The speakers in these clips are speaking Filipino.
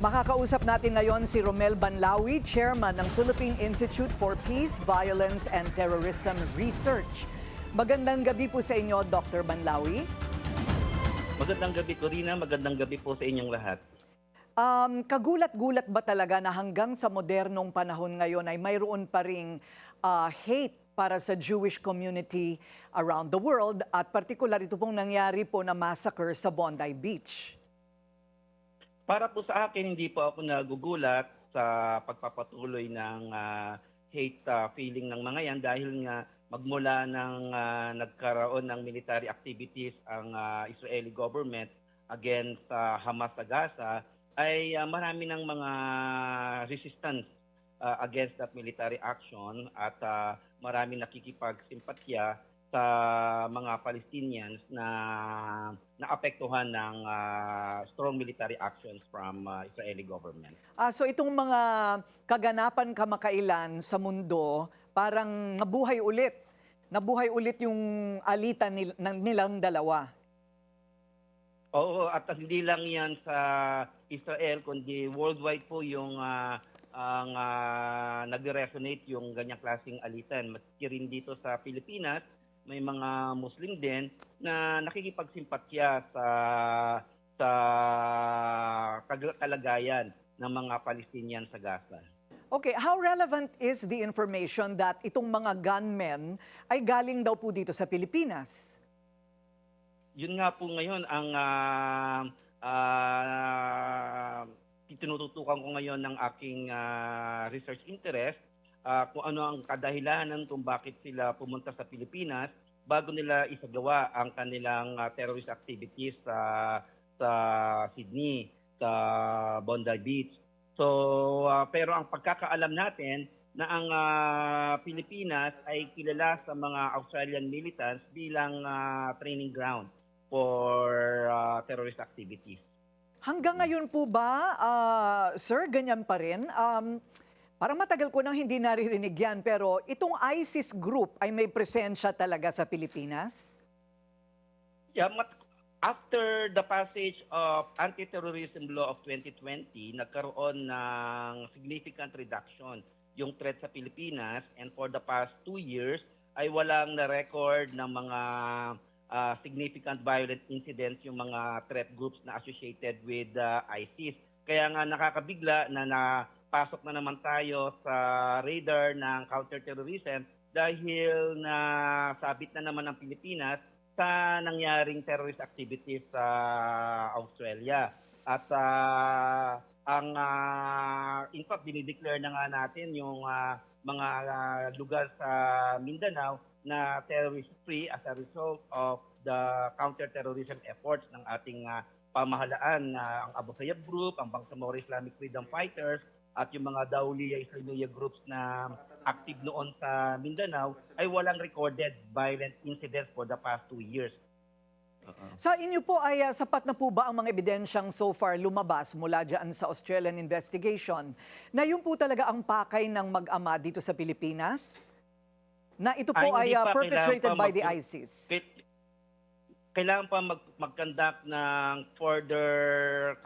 Makakausap natin ngayon si Romel Banlawi, Chairman ng Philippine Institute for Peace, Violence and Terrorism Research. Magandang gabi po sa inyo, Dr. Banlawi. Magandang gabi, Corina. Magandang gabi po sa inyong lahat. Kagulat-gulat ba talaga na hanggang sa modernong panahon ngayon ay mayroon pa ring hate para sa Jewish community around the world at particular ito pong nangyari po na massacre sa Bondi Beach? Para po sa akin, hindi po ako nagugulat sa pagpapatuloy ng hate feeling ng mga yan dahil nga magmula ng nagkaroon ng military activities ang Israeli government against Hamas sa Gaza, ay marami ng mga resistance against that military action at marami nakikipagsimpatya sa mga Palestinians na naapektuhan ng strong military actions from Israeli government. So itong mga kaganapan kamakailan sa mundo, parang nabuhay ulit. Nabuhay ulit yung alitan nilang dalawa. Oo, at hindi lang yan sa Israel, kundi worldwide po yung nag-resonate yung ganyang klaseng alitan. Maski rin dito sa Pilipinas, may mga Muslim din na nakikipagsimpatya sa kalagayan ng mga Palestinian sa Gaza. Okay, how relevant is the information that itong mga gunmen ay galing daw po dito sa Pilipinas? Yun nga po ngayon ang tinututukan ko ngayon ng aking research interest, kung ano ang kadahilanan kung bakit sila pumunta sa Pilipinas bago nila isagawa ang kanilang terrorist activities sa Sydney, sa Bondi Beach. So, pero ang pagkakaalam natin na ang Pilipinas ay kilala sa mga Australian militants bilang training ground for terrorist activities. Hanggang ngayon po ba, sir, ganyan pa rin? Parang matagal ko nang hindi naririnig yan, pero itong ISIS group ay may presensya talaga sa Pilipinas? Yeah, after the passage of Anti-Terrorism Law of 2020, nagkaroon ng significant reduction yung threat sa Pilipinas, and for the past 2 years ay walang na-record ng mga significant violent incidents yung mga threat groups na associated with ISIS. Kaya nga nakakabigla na napasok na naman tayo sa radar ng counterterrorism dahil nasabit na naman ang Pilipinas sa nangyaring terrorist activities sa Australia. At in fact, dinideclare na nga natin yung mga lugar sa Mindanao na terrorist-free as a result of the counter-terrorism efforts ng ating pamahalaan, ang Abu Sayyaf Group, ang Bangsamoro Islamic Freedom Fighters, at yung mga Dawliya Islamiyya groups na active noon sa Mindanao ay walang recorded violent incidents for the past 2 years. Sa inyo po ay sapat na po ba ang mga ebidensyang so far lumabas mula dyan sa Australian investigation na yun po talaga ang pakay ng mag-ama dito sa Pilipinas? Na ito po ay perpetrated by the ISIS? Kailangan pa mag-conduct ng further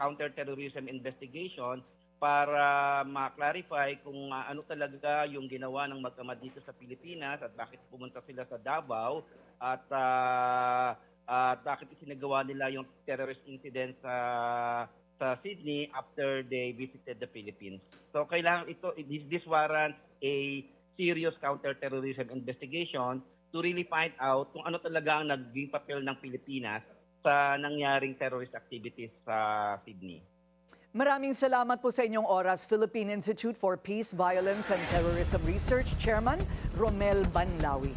counter-terrorism investigation para ma-clarify kung ano talaga yung ginawa ng mag-ama dito sa Pilipinas at bakit pumunta sila sa Davao at bakit isinagawa nila yung terrorist incident sa Sydney after they visited the Philippines. So kailangan this warrants a serious counter-terrorism investigation to really find out kung ano talaga ang naging papel ng Pilipinas sa nangyaring terrorist activities sa Sydney. Maraming salamat po sa inyong oras, Philippine Institute for Peace, Violence and Terrorism Research Chairman Romel Banlawi.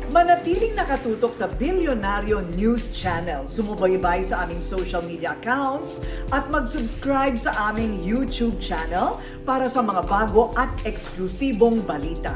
Manatiling nakatutok sa Bilyonaryo News Channel. Sumubaybay sa aming social media accounts at mag-subscribe sa aming YouTube channel para sa mga bago at eksklusibong balita.